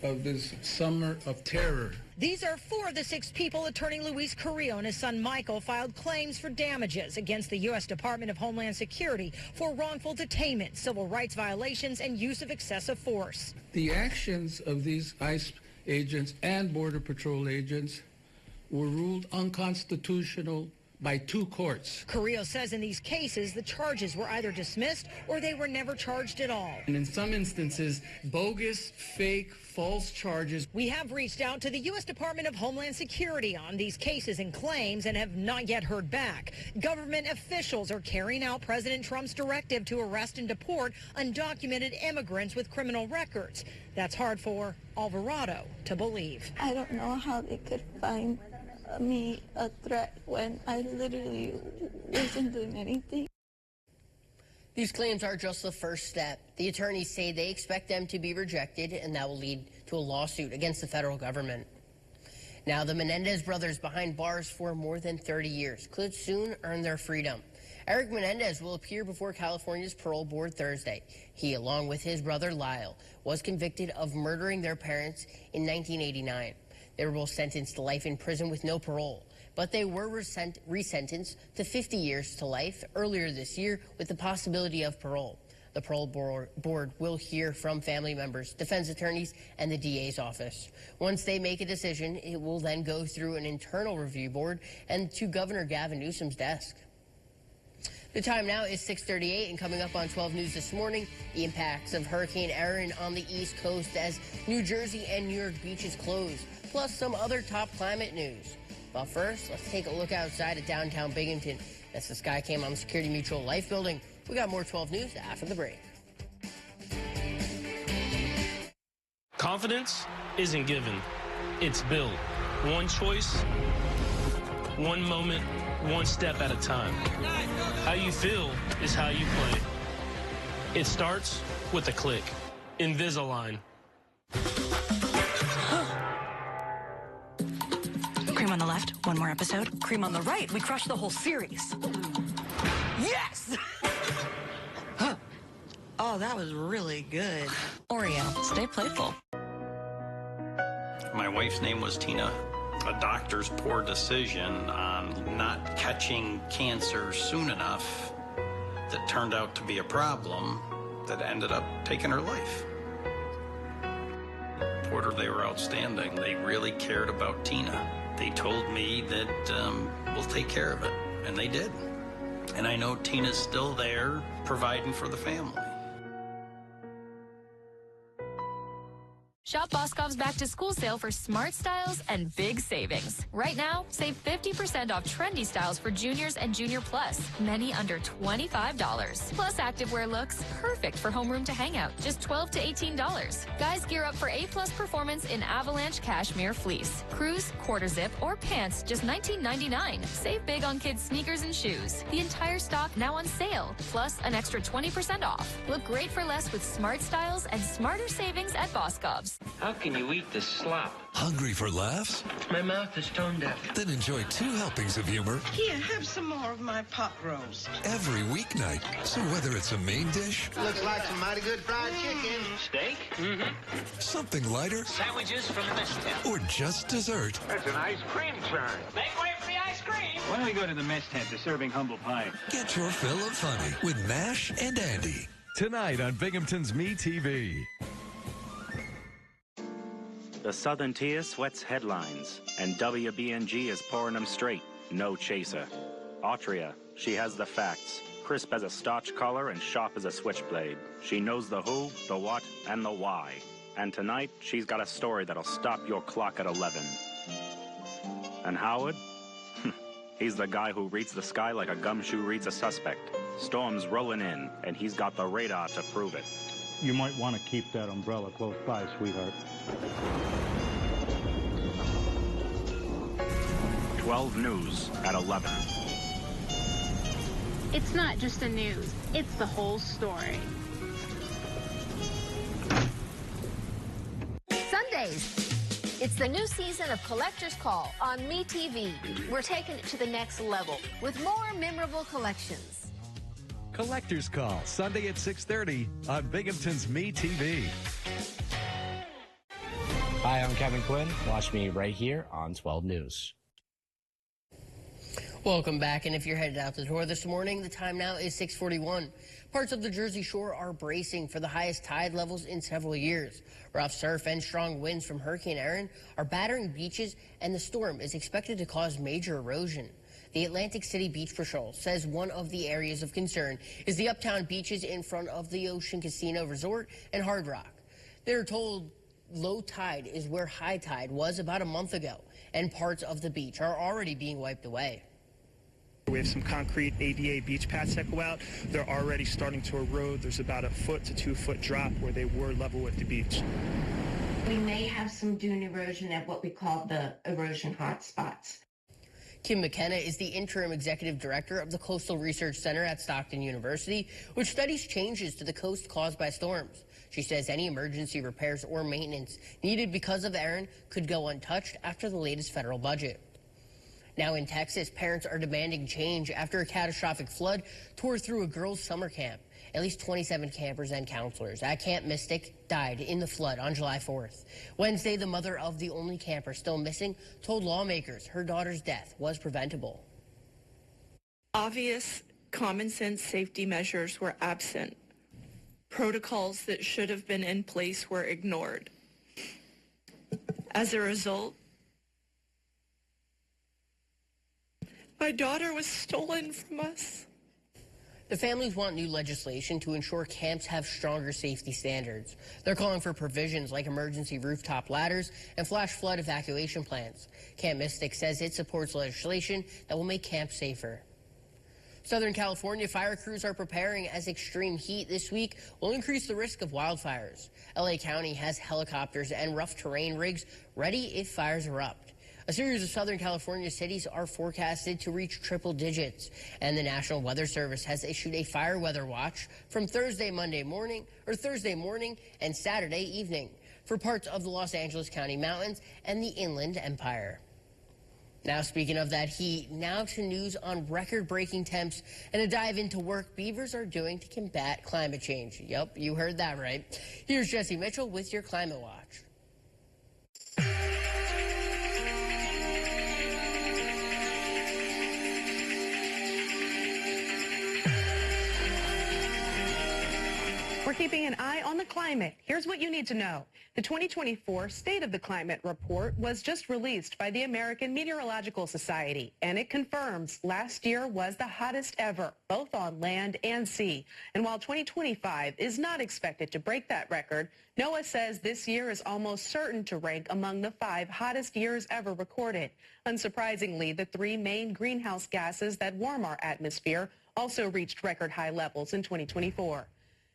of this summer of terror. These are 4 of the 6 people attorney Luis Carrillo and his son Michael filed claims for damages against the U.S. Department of Homeland Security for wrongful detainment, civil rights violations, and use of excessive force. The actions of these ICE agents and Border Patrol agents were ruled unconstitutional by 2 courts. Carrillo says in these cases, the charges were either dismissed or they were never charged at all. And in some instances, bogus, fake, false charges. We have reached out to the U.S. Department of Homeland Security on these cases and claims and have not yet heard back. Government officials are carrying out President Trump's directive to arrest and deport undocumented immigrants with criminal records. That's hard for Alvarado to believe. I don't know how they could find me a threat when I literally wasn't doing anything. These claims are just the first step. The attorneys say they expect them to be rejected, and that will lead to a lawsuit against the federal government. Now, the Menendez brothers, behind bars for more than 30 years, could soon earn their freedom. Eric Menendez will appear before California's parole board Thursday. He, along with his brother Lyle, was convicted of murdering their parents in 1989. They were both sentenced to life in prison with no parole, but they were resentenced to 50 years to life earlier this year with the possibility of parole. The parole board will hear from family members, defense attorneys, and the DA's office. Once they make a decision, it will then go through an internal review board and to Governor Gavin Newsom's desk. The time now is 6:38, and coming up on 12 News this morning, the impacts of Hurricane Erin on the East Coast as New Jersey and New York beaches close, plus some other top climate news. But first, let's take a look outside at downtown Binghamton as the sky came on the Security Mutual Life Building. We got more 12 News after the break. Confidence isn't given, it's built. One choice, one moment, one step at a time. How you feel is how you play. It starts with a click. Invisalign. Cream on the left, one more episode. Cream on the right, we crushed the whole series. Yes! Oh, that was really good. Oreo, stay playful. My wife's name was Tina. A doctor's poor decision on not catching cancer soon enough that turned out to be a problem that ended up taking her life. Porter, they were outstanding. They really cared about Tina. They told me that we'll take care of it, and they did. And I know Tina's still there providing for the family. Shop Boscov's back to school sale for smart styles and big savings. Right now, save 50% off trendy styles for juniors and junior plus, many under $25. Plus activewear looks perfect for homeroom to hang out, just $12 to $18. Guys gear up for A-plus performance in Avalanche Cashmere Fleece, Cruise, Quarter Zip, or pants, just $19.99. Save big on kids' sneakers and shoes. The entire stock now on sale, plus an extra 20% off. Look great for less with smart styles and smarter savings at Boscov's. How can you eat this slop? Hungry for laughs? My mouth is tone deaf. Then enjoy 2 helpings of humor. Here, have some more of my pot roast. Every weeknight. So whether it's a main dish. Looks like some mighty good fried chicken. Steak? Mm-hmm. Something lighter. Sandwiches from the mess tent. Or just dessert. That's an ice cream churn. Make way for the ice cream. Why don't we go to the mess tent? They're serving humble pie. Get your fill of funny with Nash and Andy. Tonight on Binghamton's Me TV. The Southern Tier sweats headlines, and WBNG is pouring them straight. No chaser. Autria, she has the facts. Crisp as a starch collar and sharp as a switchblade. She knows the who, the what, and the why. And tonight, she's got a story that'll stop your clock at 11. And Howard? He's the guy who reads the sky like a gumshoe reads a suspect. Storm's rolling in, and he's got the radar to prove it. You might want to keep that umbrella close by, sweetheart. 12 News at 11. It's not just the news, it's the whole story. Sundays. It's the new season of Collector's Call on Me TV. We're taking it to the next level with more memorable collections. Collector's Call, Sunday at 6:30 on Binghamton's Me TV. Hi, I'm Kevin Quinn. Watch me right here on 12 News. Welcome back, and if you're headed out the door this morning, the time now is 6:41. Parts of the Jersey Shore are bracing for the highest tide levels in several years. Rough surf and strong winds from Hurricane Erin are battering beaches, and the storm is expected to cause major erosion. The Atlantic City Beach Patrol says one of the areas of concern is the uptown beaches in front of the Ocean Casino Resort and Hard Rock. They're told low tide is where high tide was about a month ago, and parts of the beach are already being wiped away. We have some concrete ADA beach paths that go out. They're already starting to erode. There's about a 1 to 2 foot drop where they were level with the beach. We may have some dune erosion at what we call the erosion hotspots. Kim McKenna is the interim executive director of the Coastal Research Center at Stockton University, which studies changes to the coast caused by storms. She says any emergency repairs or maintenance needed because of Erin could go untouched after the latest federal budget. Now in Texas, parents are demanding change after a catastrophic flood tore through a girls' summer camp. At least 27 campers and counselors at Camp Mystic died in the flood on July 4th. Wednesday, the mother of the only camper still missing told lawmakers her daughter's death was preventable. Obvious common sense safety measures were absent. Protocols that should have been in place were ignored. As a result, my daughter was stolen from us. The families want new legislation to ensure camps have stronger safety standards. They're calling for provisions like emergency rooftop ladders and flash flood evacuation plans. Camp Mystic says it supports legislation that will make camps safer. Southern California fire crews are preparing as extreme heat this week will increase the risk of wildfires. LA County has helicopters and rough terrain rigs ready if fires erupt. A series of Southern California cities are forecasted to reach triple digits, and the National Weather Service has issued a fire weather watch from Thursday morning and Saturday evening for parts of the Los Angeles County Mountains and the Inland Empire. Now, speaking of that heat, now to news on record-breaking temps and a dive into work beavers are doing to combat climate change. Yep, you heard that right. Here's Jesse Mitchell with your Climate Watch. For keeping an eye on the climate, here's what you need to know. The 2024 State of the Climate Report was just released by the American Meteorological Society, and it confirms last year was the hottest ever, both on land and sea. And while 2025 is not expected to break that record, NOAA says this year is almost certain to rank among the 5 hottest years ever recorded. Unsurprisingly, the 3 main greenhouse gases that warm our atmosphere also reached record high levels in 2024.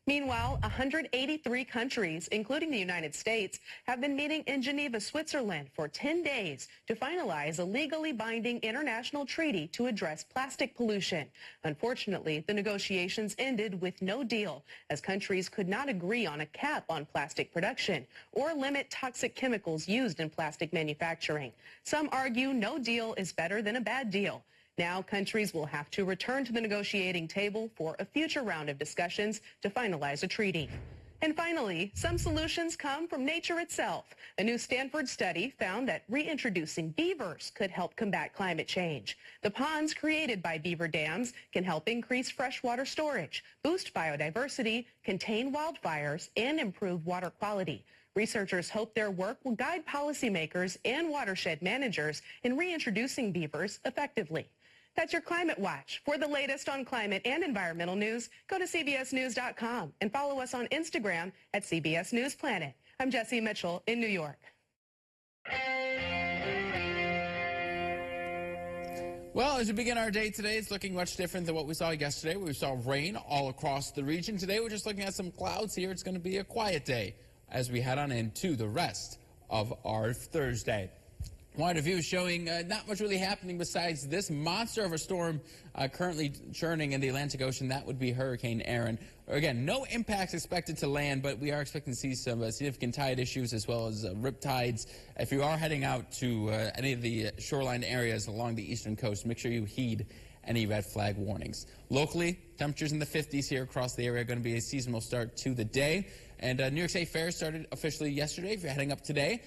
Meanwhile, 183 countries, including the United States, have been meeting in Geneva, Switzerland for 10 days to finalize a legally binding international treaty to address plastic pollution. Unfortunately, the negotiations ended with no deal, as countries could not agree on a cap on plastic production or limit toxic chemicals used in plastic manufacturing. Some argue no deal is better than a bad deal. Now, countries will have to return to the negotiating table for a future round of discussions to finalize a treaty. And finally, some solutions come from nature itself. A new Stanford study found that reintroducing beavers could help combat climate change. The ponds created by beaver dams can help increase freshwater storage, boost biodiversity, contain wildfires, and improve water quality. Researchers hope their work will guide policymakers and watershed managers in reintroducing beavers effectively. That's your Climate Watch. For the latest on climate and environmental news, go to cbsnews.com and follow us on Instagram at CBS News Planet. I'm Jessie Mitchell in New York. Well, as we begin our day today, it's looking much different than what we saw yesterday. We saw rain all across the region. Today, we're just looking at some clouds here. It's going to be a quiet day as we head on into the rest of our Thursday. Wide view showing not much really happening besides this monster of a storm currently churning in the Atlantic Ocean. That would be Hurricane Aaron. Again, no impacts expected to land, but we are expecting to see some significant tide issues as well as rip tides. If you are heading out to any of the shoreline areas along the eastern coast, make sure you heed any red flag warnings. Locally, temperatures in the 50s here across the area are going to be a seasonal start to the day. And New York State Fair started officially yesterday. If you're heading up today,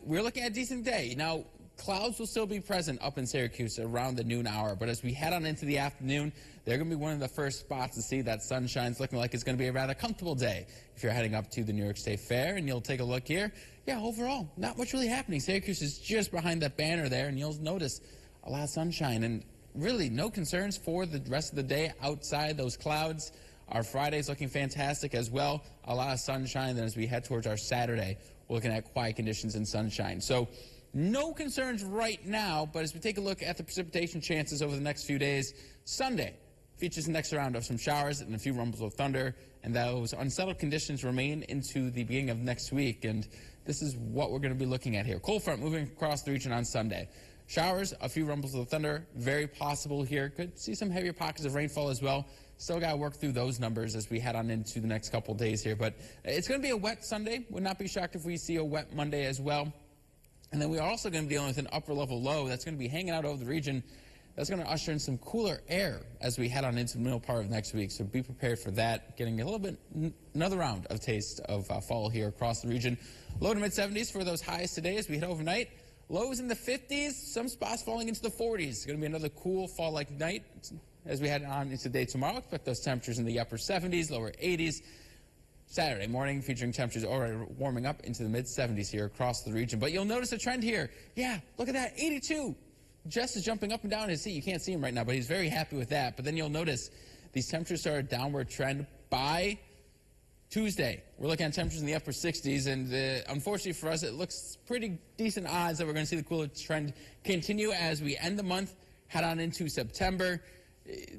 we're looking at a decent day. Now, clouds will still be present up in Syracuse around the noon hour, but as we head on into the afternoon, they're going to be one of the first spots to see that sunshine. It's looking like it's going to be a rather comfortable day if you're heading up to the New York State Fair. And you'll take a look here. Yeah, overall, not much really happening. Syracuse is just behind that banner there, and you'll notice a lot of sunshine and really no concerns for the rest of the day outside those clouds. Our Friday's looking fantastic as well. A lot of sunshine. Then as we head towards our Saturday, we're looking at quiet conditions and sunshine. So no concerns right now, but as we take a look at the precipitation chances over the next few days, Sunday features the next round of some showers and a few rumbles of thunder, and those unsettled conditions remain into the beginning of next week. And this is what we're going to be looking at here. Cold front moving across the region on Sunday. Showers, a few rumbles of thunder, very possible here. Could see some heavier pockets of rainfall as well. Still got to work through those numbers as we head on into the next couple days here. But it's going to be a wet Sunday. Would not be shocked if we see a wet Monday as well. And then we are also going to be dealing with an upper-level low that's going to be hanging out over the region. That's going to usher in some cooler air as we head on into the middle part of next week. So be prepared for that. Getting a little bit, another round of taste of fall here across the region. Low to mid-70s for those highs today as we head overnight. Lows in the 50s, some spots falling into the 40s. It's going to be another cool fall-like night as we head on into the day tomorrow. Expect those temperatures in the upper 70s, lower 80s. Saturday morning featuring temperatures already warming up into the mid-70s here across the region. But you'll notice a trend here. Yeah, look at that, 82. Jess is jumping up and down in his seat. You can't see him right now, but he's very happy with that. But then you'll notice these temperatures start a downward trend by Tuesday. We're looking at temperatures in the upper 60s, and unfortunately for us, it looks pretty decent odds that we're going to see the cooler trend continue as we end the month, head on into September.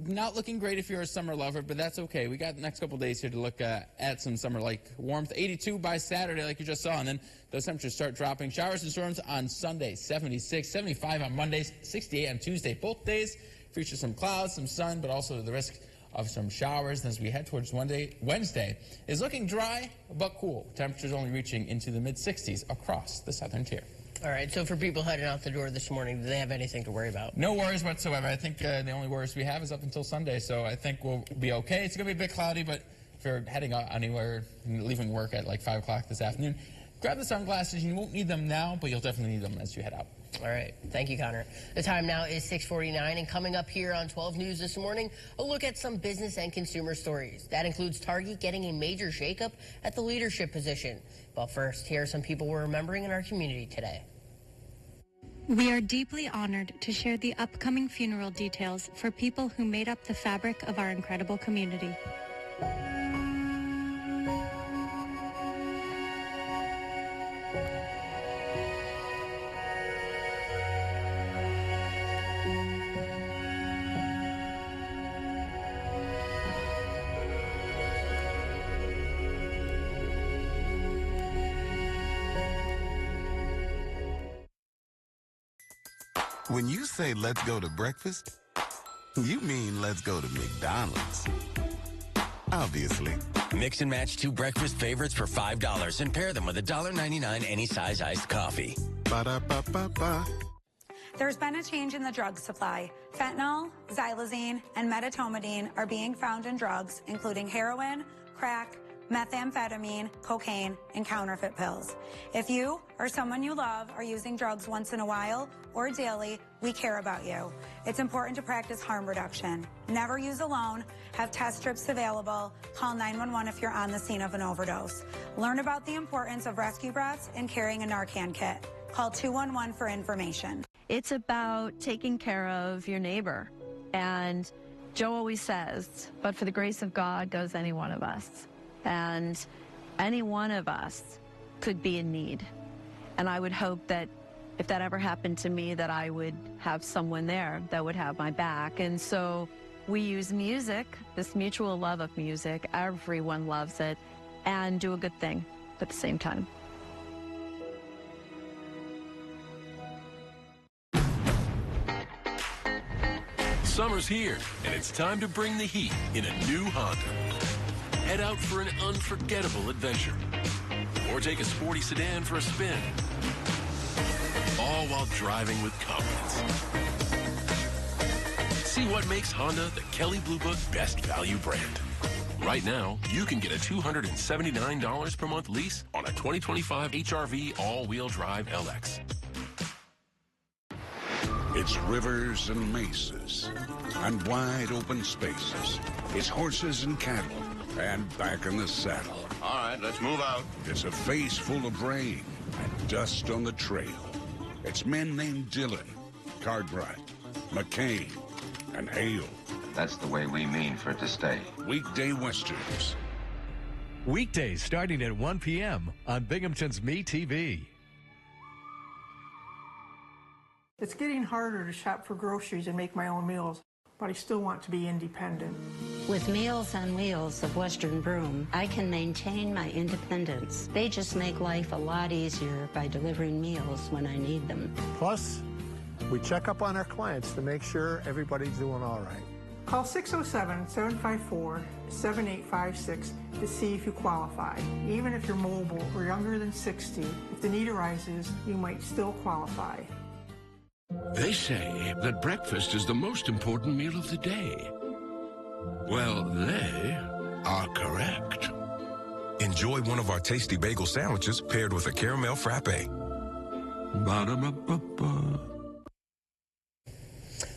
Not looking great if you're a summer lover, but that's okay. We got the next couple days here to look at some summer-like warmth. 82 by Saturday, like you just saw, and then those temperatures start dropping. Showers and storms on Sunday, 76, 75 on Mondays, 68 on Tuesday. Both days feature some clouds, some sun, but also the risk of some showers. And as we head towards Wednesday is looking dry but cool. Temperatures only reaching into the mid-60s across the southern tier. All right, so for people heading out the door this morning, do they have anything to worry about? No worries whatsoever. I think the only worries we have is up until Sunday, so I think we'll be okay. It's going to be a bit cloudy, but if you're heading out anywhere and leaving work at like 5 o'clock this afternoon, grab the sunglasses. You won't need them now, but you'll definitely need them as you head out. All right. Thank you, Connor. The time now is 6:49, and coming up here on 12 News this morning, a look at some business and consumer stories. That includes Target getting a major shakeup at the leadership position. But first, here are some people we're remembering in our community today. We are deeply honored to share the upcoming funeral details for people who made up the fabric of our incredible community. When you say let's go to breakfast, you mean let's go to McDonald's. Obviously. Mix and match 2 breakfast favorites for $5 and pair them with $1.99 any size iced coffee. Ba-da-ba-ba-ba. There's been a change in the drug supply. Fentanyl, xylazine, and medetomidine are being found in drugs, including heroin, crack, methamphetamine, cocaine, and counterfeit pills. If you or someone you love are using drugs once in a while or daily, we care about you. It's important to practice harm reduction. Never use alone. Have test strips available. Call 911 if you're on the scene of an overdose. Learn about the importance of rescue breaths and carrying a Narcan kit. Call 211 for information. It's about taking care of your neighbor. And Joe always says, but for the grace of God goes any one of us. And any one of us could be in need. And I would hope that if that ever happened to me, that I would have someone there that would have my back. And so we use music, this mutual love of music, everyone loves it, and do a good thing at the same time. Summer's here, and it's time to bring the heat in a new Honda. Head out for an unforgettable adventure, or take a sporty sedan for a spin, all while driving with confidence. See what makes Honda the Kelley Blue Book Best Value brand. Right now, you can get a $279 per month lease on a 2025 HRV all-wheel drive LX. It's rivers and mesas and wide open spaces. It's horses and cattle and back in the saddle. All right, let's move out. It's a face full of rain and dust on the trail. It's men named Dillon, Cartwright, McCain, and Hale. That's the way we mean for it to stay. Weekday Westerns. Weekdays starting at 1 p.m. on Binghamton's MeTV. It's getting harder to shop for groceries and make my own meals, but I still want to be independent. With Meals on Wheels of Western Broome, I can maintain my independence. They just make life a lot easier by delivering meals when I need them. Plus, we check up on our clients to make sure everybody's doing all right. Call 607-754-7856 to see if you qualify. Even if you're mobile or younger than 60, if the need arises, you might still qualify. They say that breakfast is the most important meal of the day. Well, they are correct. Enjoy one of our tasty bagel sandwiches paired with a caramel frappe. Ba-da-ba-ba-ba.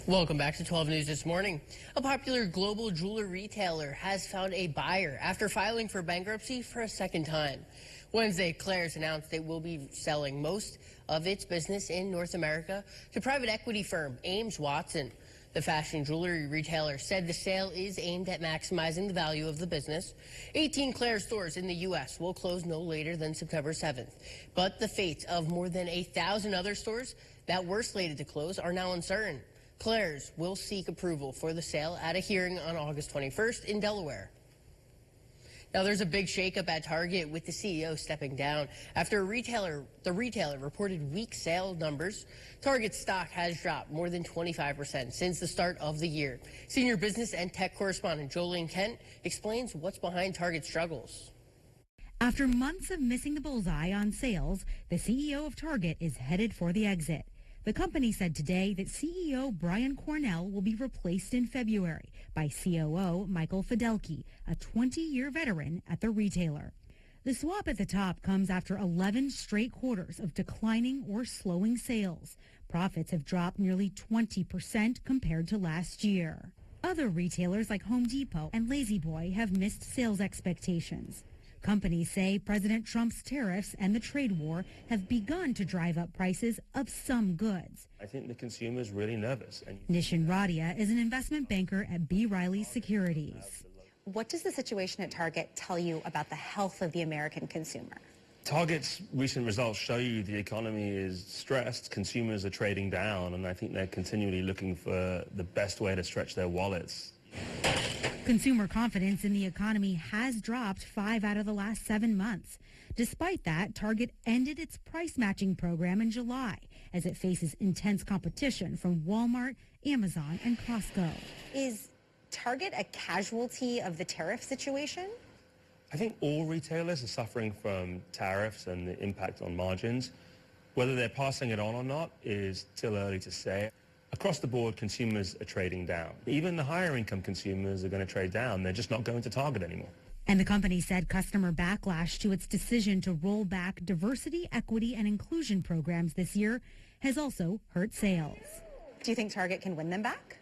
Welcome back to 12 News this morning. A popular global jeweler retailer has found a buyer after filing for bankruptcy for a second time. Wednesday, Claire's announced it will be selling most of its business in North America to private equity firm Ames Watson. The fashion jewelry retailer said the sale is aimed at maximizing the value of the business. 18 Claire stores in the U.S. will close no later than September 7th. But the fates of more than 1,000 other stores that were slated to close are now uncertain. Claire's will seek approval for the sale at a hearing on August 21st in Delaware. Now, there's a big shakeup at Target with the CEO stepping down. After the retailer reported weak sales numbers, Target's stock has dropped more than 25% since the start of the year. Senior business and tech correspondent Jolene Kent explains what's behind Target's struggles. After months of missing the bullseye on sales, the CEO of Target is headed for the exit. The company said today that CEO Brian Cornell will be replaced in February by COO Michael Fidelki, a 20-year veteran at the retailer. The swap at the top comes after 11 straight quarters of declining or slowing sales. Profits have dropped nearly 20% compared to last year. Other retailers like Home Depot and La-Z-Boy have missed sales expectations. Companies say President Trump's tariffs and the trade war have begun to drive up prices of some goods. I think the consumer is really nervous. Nishan Radia is an investment banker at B. Riley Securities. What does the situation at Target tell you about the health of the American consumer? Target's recent results show you the economy is stressed, consumers are trading down, and I think they're continually looking for the best way to stretch their wallets. Consumer confidence in the economy has dropped 5 out of the last 7 months. Despite that, Target ended its price matching program in July as it faces intense competition from Walmart, Amazon, and Costco. Is Target a casualty of the tariff situation? I think all retailers are suffering from tariffs and the impact on margins. Whether they're passing it on or not is still early to say. Across the board, consumers are trading down. Even the higher income consumers are going to trade down. They're just not going to Target anymore. And the company said customer backlash to its decision to roll back diversity, equity, and inclusion programs this year has also hurt sales. Do you think Target can win them back?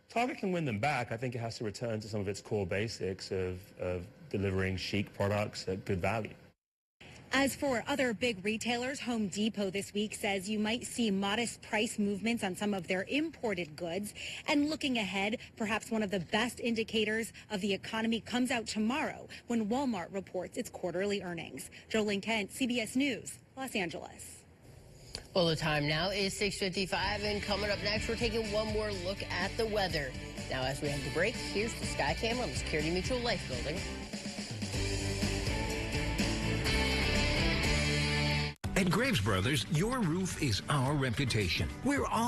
Target can win them back. I think it has to return to some of its core basics of delivering chic products at good value. As for other big retailers, Home Depot this week says you might see modest price movements on some of their imported goods. And looking ahead, perhaps one of the best indicators of the economy comes out tomorrow when Walmart reports its quarterly earnings. Jolene Kent, CBS News, Los Angeles. Well, the time now is 6:55, and coming up next, we're taking one more look at the weather. Now, as we head to break, here's the sky cam on the Security Mutual Life Building. At Graves Brothers, your roof is our reputation. We're all